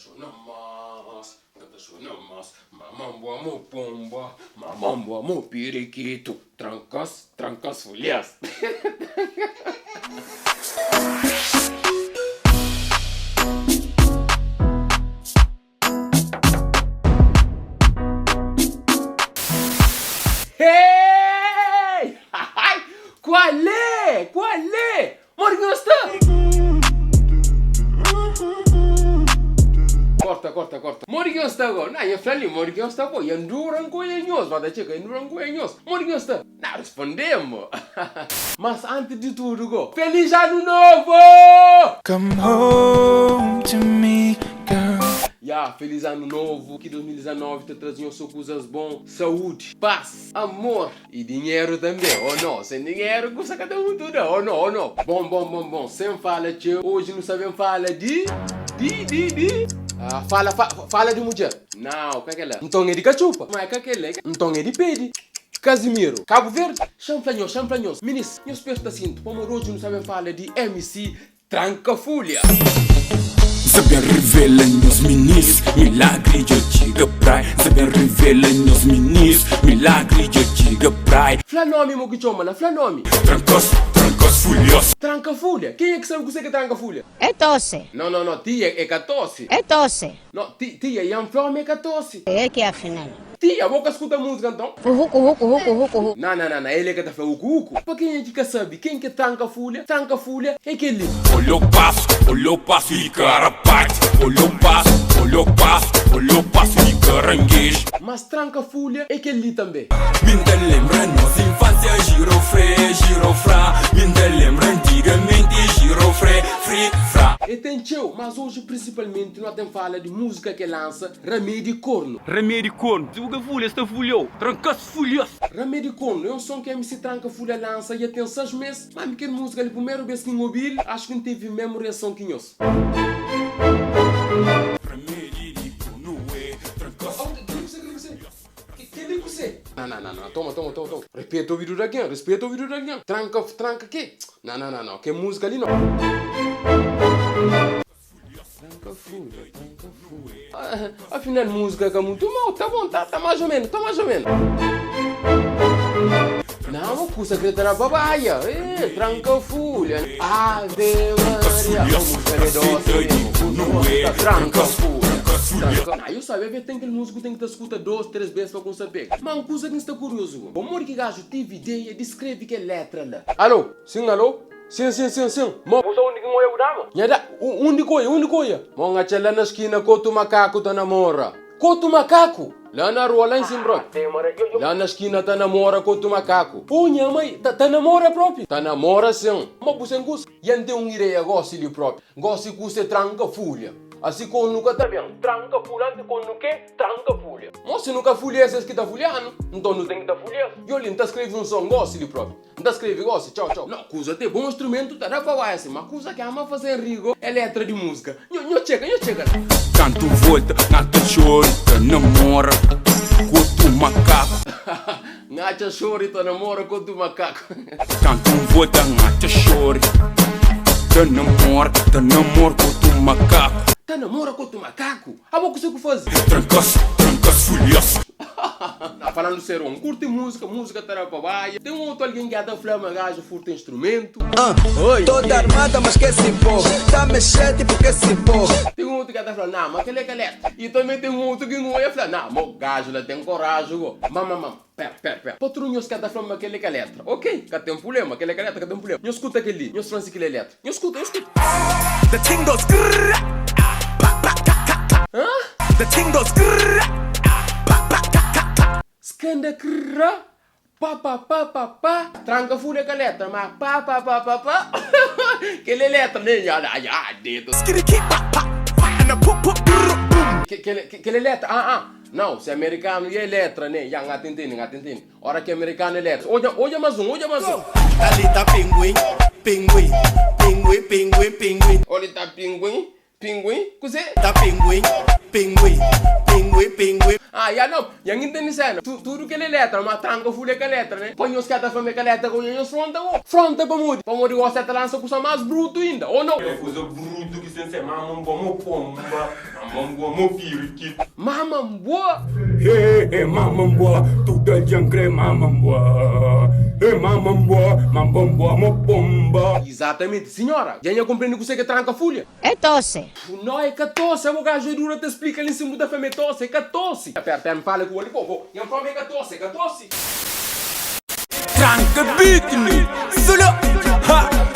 canta más, mamambo amo pomba, mamambo amo periquito, trancas folhas. Hey! Qual é? Morgosta! Corta. Morgosta agora. Não, eu falei Morgosta, pô. Eu não conheço. Vai chegar, eu não conheço. Morgosta. Não, respondemos. Mas antes de tudo, go. Feliz Ano Novo! Come home to me, girl. Feliz Ano Novo, que 2019 te trazia só coisas bom, saúde, paz, amor e dinheiro também, ou não? Sem dinheiro, custa cada um tudo, ou não? Bom, sem fala, tio, hoje não sabemos falar fala de mulher. Não, o que é que é? Então é de cachupa, mas o que é que é? Então é de pede. Casimiro, Cabo Verde, champlanhos, minis, eu espero que assim, como hoje não sabemos falar de MC Trancafolha. Saber revela nos minis, milagre eu diga praia. Saber revela nos minis, milagre eu diga praia. Fala nome, mo que chama, fala nome. Trancas folhas. Trancafolha? Quem é que sabe o que é Trancafolha? É tosse. Não, tia, é 14. É tosse. Não, tia, e Flome é 14. É que é afinal. Tia, boca escuta a música então? Rucu. Não, ele é que tá falando ucu. Para quem é que sabe? Quem que é Trancafolha? Trancafolha é aquele. Olho passo e carapate. Olho passo e caranguejo. Mas Trancafolha é aquele também. Me lembra nossa infância, girofrá. Me lembra antigamente, girofré, fra. E tem tio, mas hoje principalmente nós temos fala de música que lança Remédio Corno. Remédio Corno, tu que folha, esta folhou, trancas folhas. Remédio Corno é um som que a MC Trancafolha lança e tem 6 meses. Mas que música, ele primeiro vez que ouvi, acho que não teve mesmo reação que nós. Remédio Corno é trancas. Que liga você? Não, toma. Respeita o vídeo daqui. Tranca aqui. Não, que música ali não. Trancafolha. Afinal, música que é muito mal, tá bom, tá mais ou menos. Não, uma coisa que tá na babaia. Trancafolha. Ave Maria. Trancafolha. Não, eu sabia que tem aquele músico tem que escutar 2, 3 vezes para conseguir. Mas uma coisa que está curioso. O amor que gajo teve ideia de escrever que letra lá. Alô? Sim. Mo, você onde que eu gravo? Nhada, onde coia? Monga chela na esquina coto macaco tá namora. Coto macaco? Lá na rua, lá em cima, lá na esquina tá namora coto macaco. Minha mãe, tá namora próprio? Tá namora sim. Mas você não gosta? Yante ideia gosta de próprio. Gosta que você Trancafolha. Assim como nunca tá bem. Trancafolha, assim como nunca Trancafolha. Mas se nunca folha, é que tá folhando. Então não tem que tá folhando. E olha, tá escrevendo um som, gosta de próprio. Tá escrevendo, gosta, tchau. Não, coisa tem bom instrumento, tá na falar assim. Mas coisa que ama fazer rigo é letra de música. Eu chega. Canto volta, nata choro, namora, coto macaco. Ngacha choro, tá namora coto macaco. Canto volta, nata choro, namora, coto macaco. Tá namora com o macaco? A boca você que faz? Trancas folhas. Falando sério, curte música tá na babaia. Tem um outro alguém que anda flama gajo, furta instrumento. Oi. Toda armada, mas que se pô. Tá mexendo porque se pô. Tem um outro que anda falando, não, mas aquele é que é. E também tem um outro que não é falando, não, mas gajo lá tem coragem. Mamãe, pera. Patrulhos que anda falando aquele que é letra. Ok, que tem um problema, aquele que é letra, que tem um problema. Eu escuta aquele, eu franci aquele letra. Eu escuta. The thing goes The thing goes Skanda krrra. Pa. Trancafolha com a letra, mas pa. Aquele letra, né? Dedo. Aquele letra, Não, se é americano e é letra, né? Já atendendo. Hora que é americano é letra. Olha mais um. Ali tá pinguim. Olha tá pinguim. Pinguim? Cos'è? Da pinguim, pinguim, pinguim, pinguim. Ah, já não. Já entendi cena. Tudo que ele letra, mas tranca folha que letra, né? Põe os caras pra ver que letra com os fronta, ó. Fronta pra mude. Pra mude gosta de lança coisa mais bruto ainda, ou não? É coisa bruto que você mamam como pomba, mamam como piriki. Mamam boa. Hey, mamamboa, tudo é jancre mamamboa. Hey, mamamboa, mamamboa, mopomba. Exatamente, senhora. Já compreende que você que tranca folha? É tosse. Não, é 14. O gajo dura te explica ali em cima da fama é tosse. É 14. Pera, me fala com o olho, pô. E a fama é 14, 14. Tranca beat me, solo, ha.